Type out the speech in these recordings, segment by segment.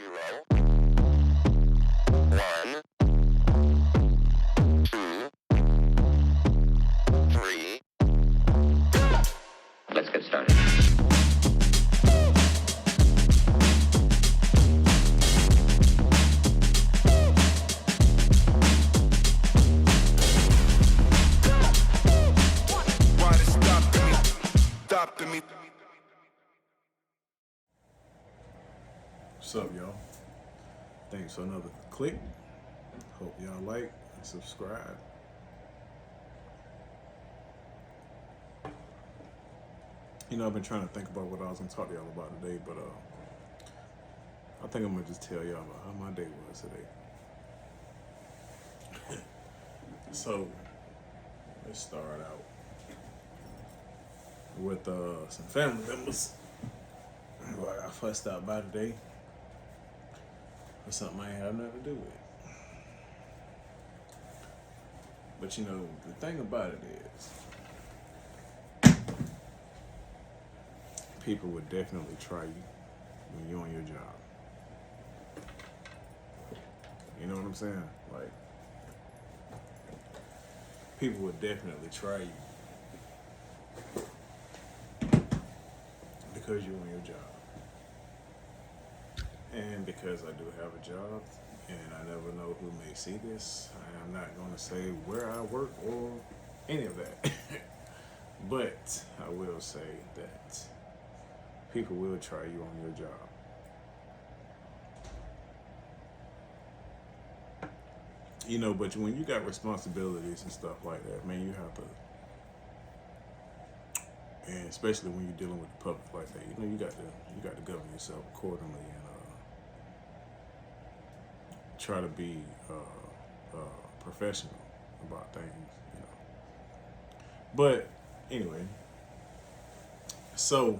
1, 2, 3. Let's get started. Why they stopping me? Stopping me. What's up, y'all? Thanks for another click. Hope y'all like and subscribe. I've been trying to think about what I was gonna talk to y'all about today, but I think I'm gonna just tell y'all about how my day was today. So let's start out with some family members who I got fussed out by today for something I ain't have nothing to do with. But the thing about it is, people would definitely try you when you're on your job. You know what I'm saying? Like, people would definitely try you because you're on your job. And because I do have a job, and I never know who may see this, I am not going to say where I work or any of that. But I will say that people will try you on your job. But when you got responsibilities and stuff like that, man, you have to, and especially when you're dealing with the public like that, you got to govern yourself accordingly and try to be professional about things, But anyway, so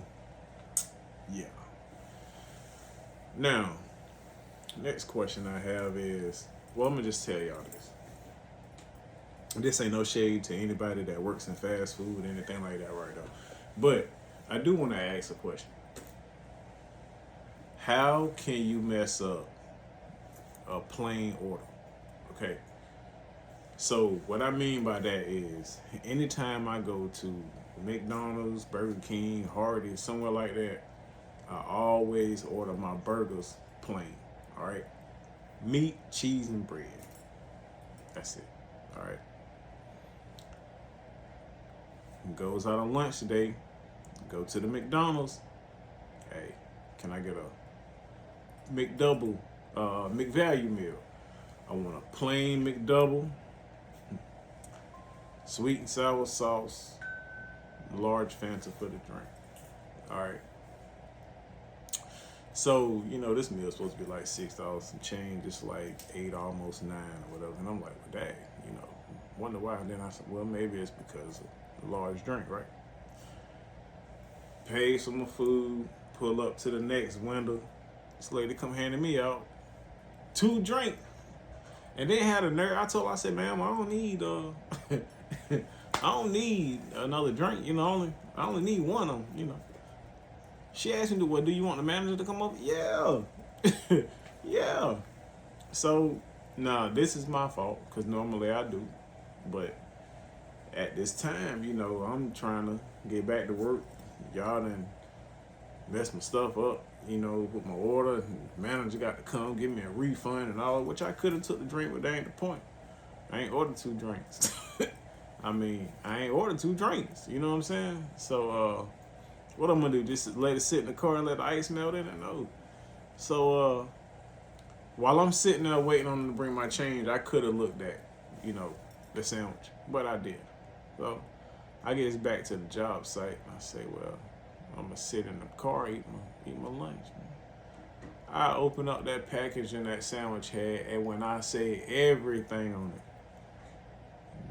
yeah. Now, next question I have is, well, I'm gonna just tell y'all this. This ain't no shade to anybody that works in fast food or anything like that right now. But I do want to ask a question. How can you mess up a plain order? Okay. So what I mean by that is, anytime I go to McDonald's, Burger King, Hardee's, somewhere like that, I always order my burgers plain. All right. Meat, cheese, and bread. That's it. All right. Goes out on lunch today. Go to the McDonald's. Hey, can I get a McDouble, McValue meal? I want a plain McDouble, sweet and sour sauce, large Fanta for the drink. All right. So, this meal is supposed to be like $6 some change, just like $8, almost $9 or whatever. And I'm like, well, dang, wonder why. And then I said, well, maybe it's because of the large drink, right? Pay for my food, pull up to the next window. This lady come handing me out 2 drinks. And then had a nerve. I told her, I said, ma'am, I don't need I don't need another drink, I only need one of them, She asked me, well, do you want the manager to come over? Yeah. Yeah. So, this is my fault, because normally I do. But at this time, I'm trying to get back to work. Y'all done messed my stuff up, with my order. The manager got to come give me a refund and all, which I could have took the drink, but that ain't the point. I ain't ordered 2 drinks. I ain't ordered 2 drinks. You know what I'm saying? So, what I'm gonna do? Just let it sit in the car and let the ice melt in it? No. So, while I'm sitting there waiting on them to bring my change, I could have looked at, the sandwich, but I did. So, I get back to the job site and I say, well, I'm gonna sit in the car, eat my lunch. Man. I open up that package and that sandwich had, and when I say everything on it,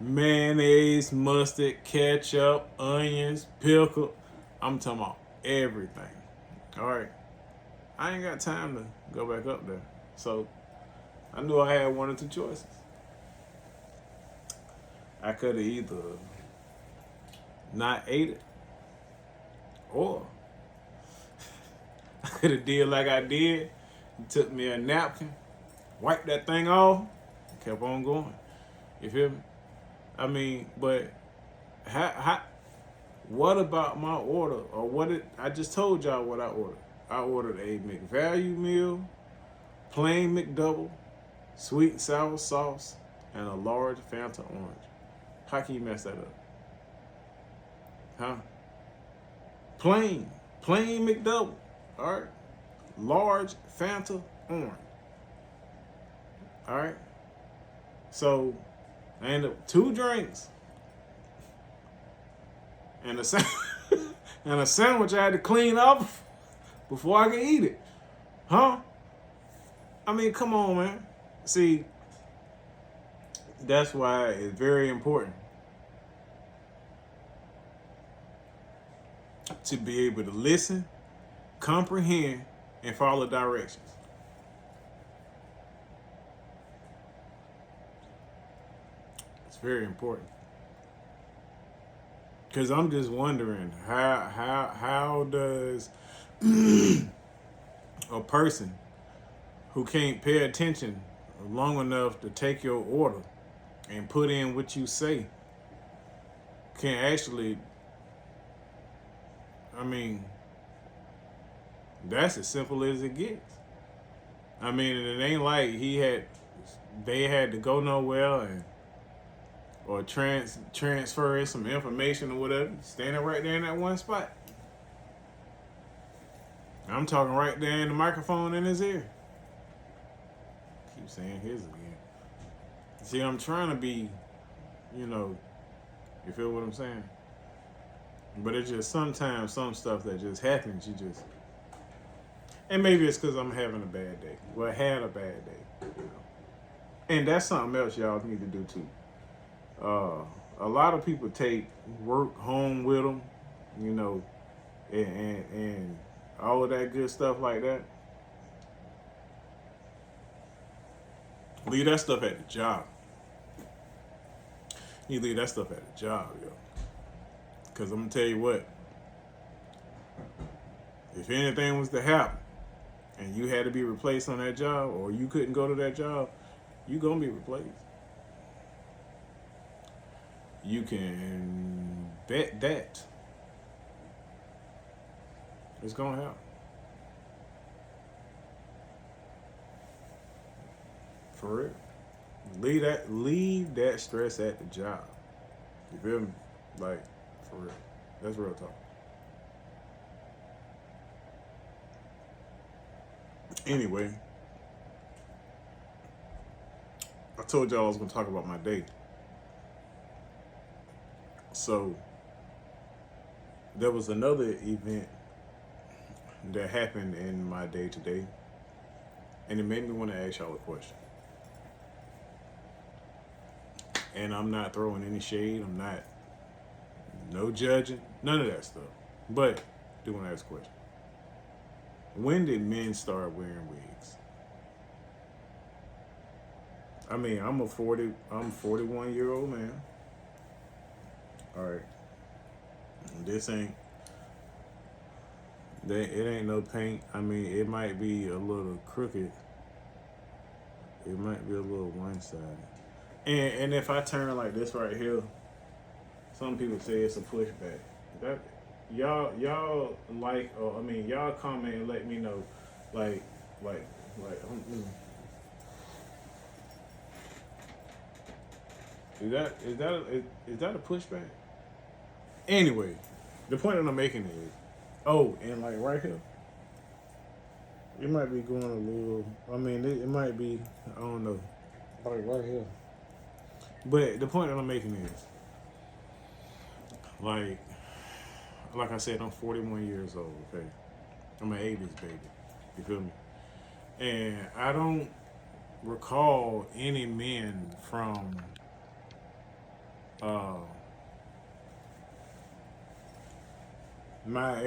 mayonnaise, mustard, ketchup, onions, pickle, I'm talking about everything. All right. I ain't got time to go back up there. So I knew I had one or 2 choices. I could have either not ate it, or I could have did like I did Took me a napkin, wiped that thing off, and kept on going. You feel me? I mean, but what about my order? Or I just told y'all what I ordered. I ordered a McValue meal, plain McDouble, sweet and sour sauce, and a large Fanta orange. How can you mess that up? Huh? Plain McDouble. All right. Large Fanta orange. All right. So I ended up 2 drinks and and a sandwich I had to clean up before I could eat it. Huh? I mean, come on, man. See, that's why it's very important to be able to listen, comprehend, and follow directions. It's very important. Because I'm just wondering, how does a person who can't pay attention long enough to take your order and put in what you say can actually, I mean, that's as simple as it gets. I mean, it ain't like they had to go nowhere or transfer some information or whatever. Standing right there in that one spot. I'm talking right there in the microphone in his ear. Keep saying his again. See, I'm trying to be, you feel what I'm saying? But it's just sometimes some stuff that just happens, and maybe it's because I'm having a bad day. Well, I had a bad day, And that's something else y'all need to do too. A lot of people take work home with them, and all of that good stuff like that. Leave that stuff at the job. You leave that stuff at the job, yo. Because I'm going to tell you what. If anything was to happen and you had to be replaced on that job or you couldn't go to that job, you're going to be replaced. You can bet that it's going to happen. For real. Leave that stress at the job. You feel me? Like, for real. That's real talk. Anyway, I told y'all I was going to talk about my day. So, there was another event that happened in my day today, and it made me want to ask y'all a question. And I'm not throwing any shade. I'm not, no judging, none of that stuff. But I do want to ask a question. When did men start wearing wigs? I mean, I'm 41-year-old man. All right. It ain't no paint. I mean, it might be a little crooked. It might be a little one-sided. And if I turn like this right here, some people say it's a pushback. That y'all like, y'all comment and let me know, like, is that a pushback? Anyway, the point that I'm making is, and like right here, it might be going a little. I mean, it might be, I don't know, like right here. But the point that I'm making is, like I said, I'm 41 years old, okay? I'm an 80s baby, you feel me? And I don't recall any men from my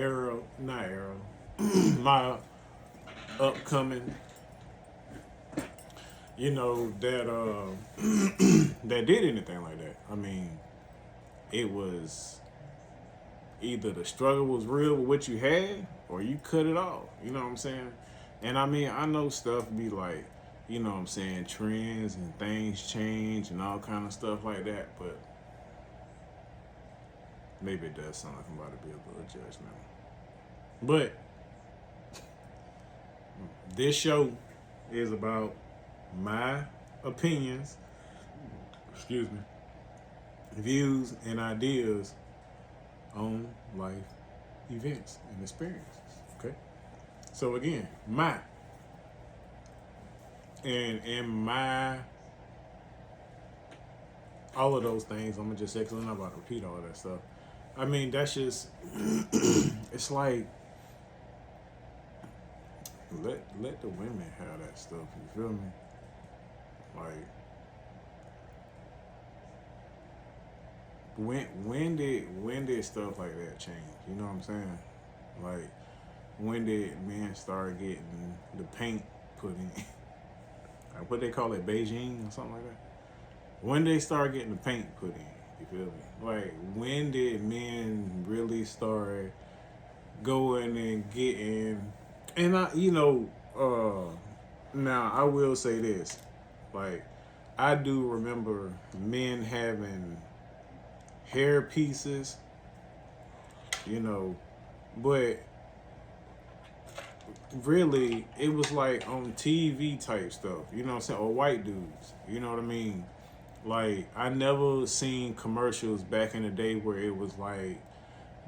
my upcoming, that that did anything like that. I mean, it was either the struggle was real with what you had or you cut it off. You know what I'm saying? And I mean, I know stuff be like, you know what I'm saying, trends and things change and all kind of stuff like that, but maybe it does sound like I'm about to be a little judgmental. But this show is about my opinions, excuse me, views and ideas on life events and experiences. Okay? So again, my all of those things, I'm gonna just say, because I'm not about to repeat all that stuff. I mean, that's just it's like let the women have that stuff, you feel me? Like when did stuff like that change? You know what I'm saying? Like when did men start getting the paint put in? Like what they call it, Beijing or something like that? When they start getting the paint put in, you feel me? Like when did men really start going and getting, and now I will say this, like I do remember men having hair pieces, but really it was like on TV type stuff, you know what I'm saying, or white dudes, you know what I mean? Like I never seen commercials back in the day where it was like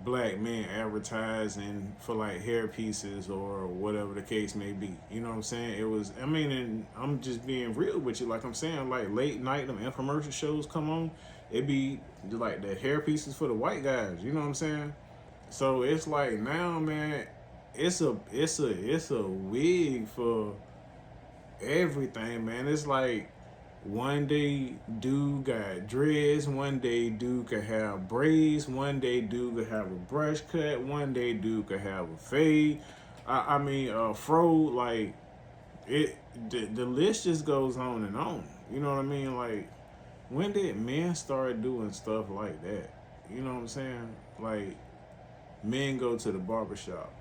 black men advertising for like hair pieces or whatever the case may be. You know what I'm saying? It was, I mean, and I'm just being real with you. Like I'm saying, like late night, them infomercial shows come on, it be like the hair pieces for the white guys. You know what I'm saying? So it's like now, man, it's a wig for everything, man. It's like one day dude got dreads, one day dude could have braids, one day dude could have a brush cut, one day dude could have a fade. I mean, fro, like the list just goes on and on. You know what I mean? Like, when did men start doing stuff like that? You know what I'm saying? Like, men go to the barbershop,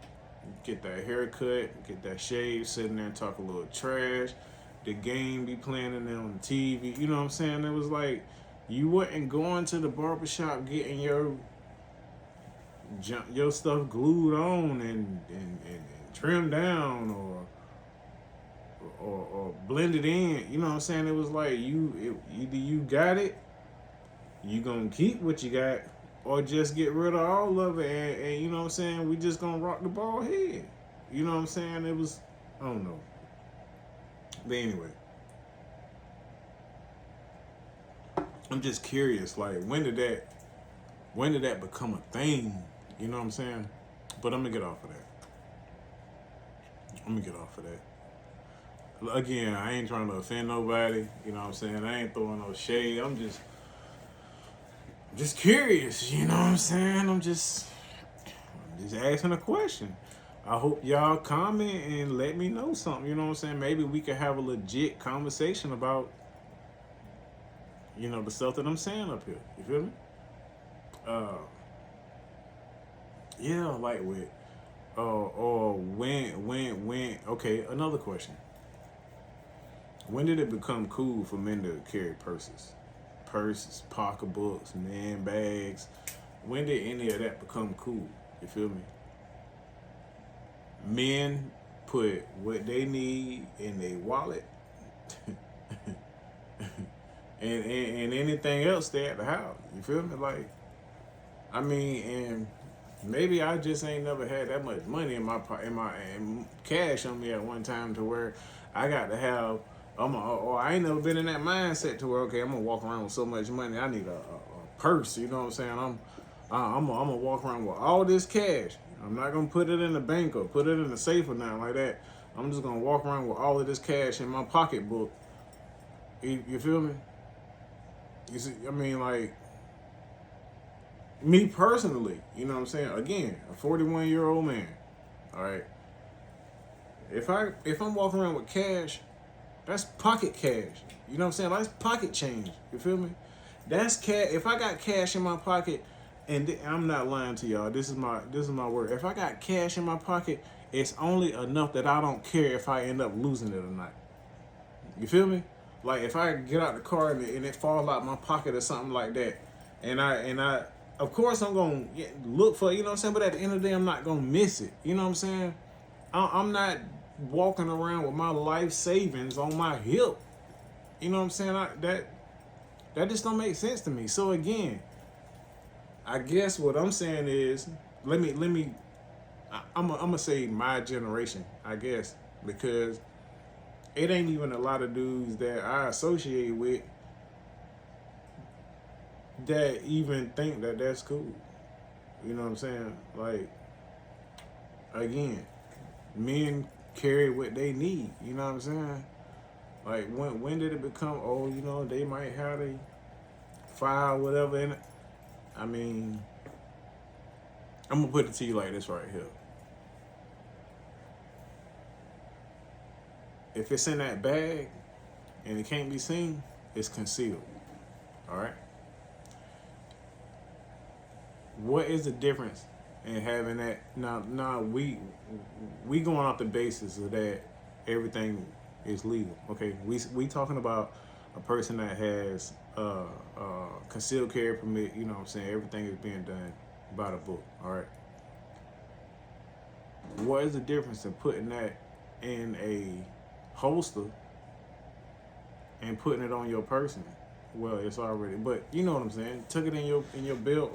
get that haircut, get that shave, sitting there and talk a little trash. The game be playing in there on the TV. You know what I'm saying? It was like you wasn't going to the barbershop getting your stuff glued on and trimmed down or blended in. You know what I'm saying? It was like either you got it, you gonna keep what you got, or just get rid of all of it and you know what I'm saying? We just gonna rock the ball head. You know what I'm saying? It was, I don't know. But anyway, I'm just curious, like when did that become a thing? You know what I'm saying? But I'm gonna get off of that. Again, I ain't trying to offend nobody, you know what I'm saying? I ain't throwing no shade. I'm just curious, you know what I'm saying? I'm just asking a question. I hope y'all comment and let me know something, you know what I'm saying? Maybe we could have a legit conversation about, the stuff that I'm saying up here. You feel me? Yeah, like with, or when, okay, another question. When did it become cool for men to carry purses? Purses, pocketbooks, man bags. When did any of that become cool? You feel me? Men put what they need in their wallet and anything else stay at the house. You feel me? Like, I mean, and maybe I just ain't never had that much money in my cash on me at one time to where I got to have, or I ain't never been in that mindset to where, okay, I'm gonna walk around with so much money, I need a purse. You know what I'm saying? I'm gonna walk around with all this cash. I'm not gonna put it in the bank or put it in the safe or nothing like that. I'm just gonna walk around with all of this cash in my pocketbook. You feel me? You see, I mean, like, me personally, you know what I'm saying? Again, a 41-year-old man. All right. If I'm walking around with cash, that's pocket cash. You know what I'm saying? That's pocket change. You feel me? That's cash. If I got cash in my pocket, and I'm not lying to y'all, this is my word. If I got cash in my pocket it's only enough that I don't care if I end up losing it or not. You feel me? Like if I get out the car and it falls out my pocket or something like that, and I of course I'm gonna look for, you know what I'm saying, but at the end of the day I'm not gonna miss it. You know what I'm saying? I'm not walking around with my life savings on my hip. You know what I'm saying? That just don't make sense to me. So again, I guess what I'm saying is, I'm gonna say my generation, I guess, because it ain't even a lot of dudes that I associate with that even think that that's cool. You know what I'm saying? Like, again, men carry what they need. You know what I'm saying? Like, when did it become, oh, you know, they might have a fire or whatever in it? I mean, I'm gonna put it to you like this right here. If it's in that bag and it can't be seen, it's concealed. All right. What is the difference in having that? Now we going off the basis of that everything is legal. Okay, we talking about a person that has concealed carry permit. You know what I'm saying? Everything is being done by the book. All right. What is the difference in putting that in a holster and putting it on your person? Well, it's already, but you know what I'm saying. Took it in your belt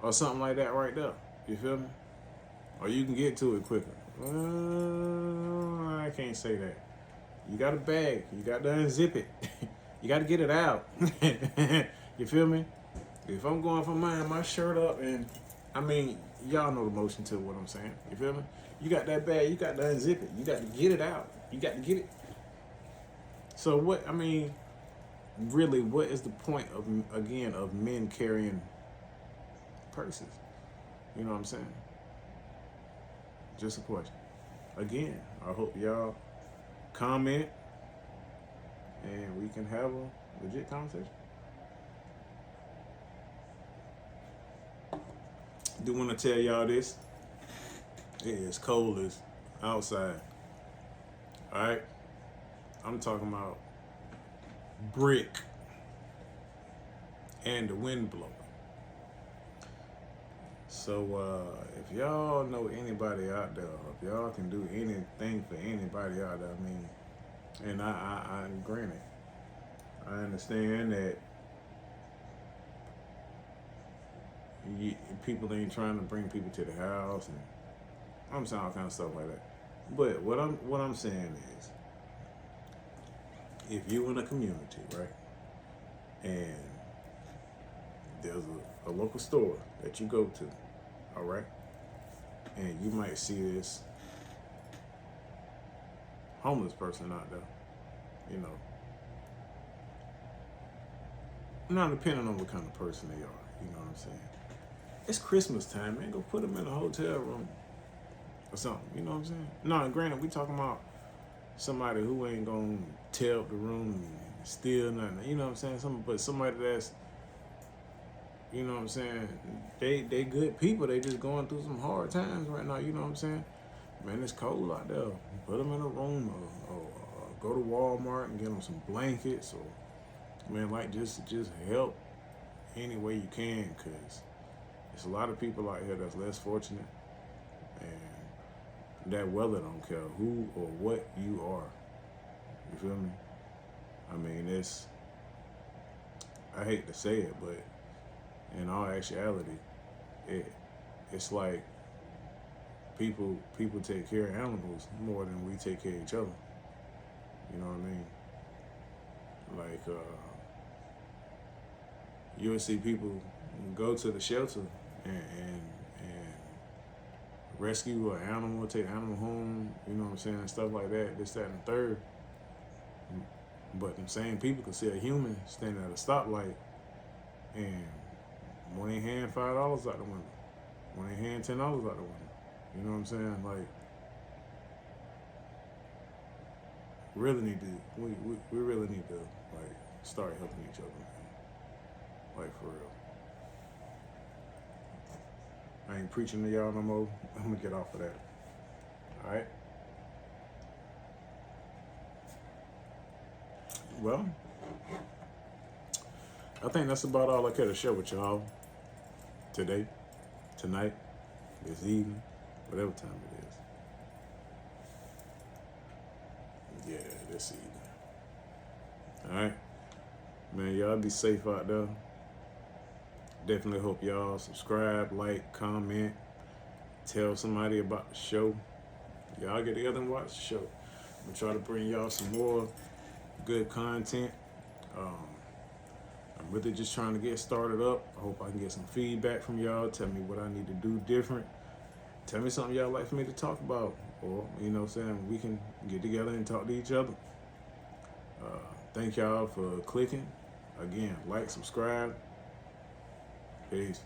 or something like that right there. You feel me? Or you can get to it quicker. I can't say that. You got a bag. You got to unzip it. You got to get it out. You feel me? If I'm going for my shirt up, and I mean, y'all know the motion to what I'm saying. You feel me? You got that bag. You got to unzip it. You got to get it out. You got to get it. So what? I mean, really, what is the point of men carrying purses? You know what I'm saying? Just a question. Again, I hope y'all comment and we can have a legit conversation. Do want to tell y'all this. It is cold as outside. All right? I'm talking about brick and the wind blowing. So if y'all know anybody out there, if y'all can do anything for anybody out there, I mean, and I granted, I understand that people ain't trying to bring people to the house, and I'm saying all kind of stuff like that. But what I'm saying is, if you in a community, right, and there's a local store that you go to, all right, and you might see this homeless person out there, you know, not depending on what kind of person they are, you know what I'm saying? It's Christmas time, man. Go put them in a hotel room or something, you know what I'm saying? No, granted, we talking about somebody who ain't gonna tear up the room and steal nothing, you know what I'm saying? But somebody that's, you know what I'm saying, they good people. They just going through some hard times right now, you know what I'm saying? Man, it's cold out there. Put them in a room or go to Walmart and get them some blankets, or, man, like just help any way you can, because there's a lot of people out here that's less fortunate, and that weather don't care who or what you are. You feel me? I mean, I hate to say it, but in all actuality, it's like people take care of animals more than we take care of each other. You know what I mean? Like, you'll see people go to the shelter and rescue an animal, take an animal home, you know what I'm saying, and stuff like that, this, that, and the third. But them same people can see a human standing at a stoplight and one ain't hand $5 out the window, one ain't hand $10 out the window. You know what I'm saying? Like, really need to, we really need to, like, start helping each other, man. Like, for real. I ain't preaching to y'all no more. I'm gonna get off of that. All right. Well, I think that's about all I care to share with y'all today, tonight, this evening, whatever time it is. Yeah, this evening. All right. Man, y'all be safe out there. Definitely hope y'all subscribe, like, comment, tell somebody about the show. Y'all get together and watch the show. I'm gonna try to bring y'all some more good content. I'm really just trying to get started up. I hope I can get some feedback from y'all. Tell me what I need to do different. Tell me something y'all like for me to talk about. Or, you know what I'm saying, we can get together and talk to each other. Thank y'all for clicking. Again, like, subscribe. Peace.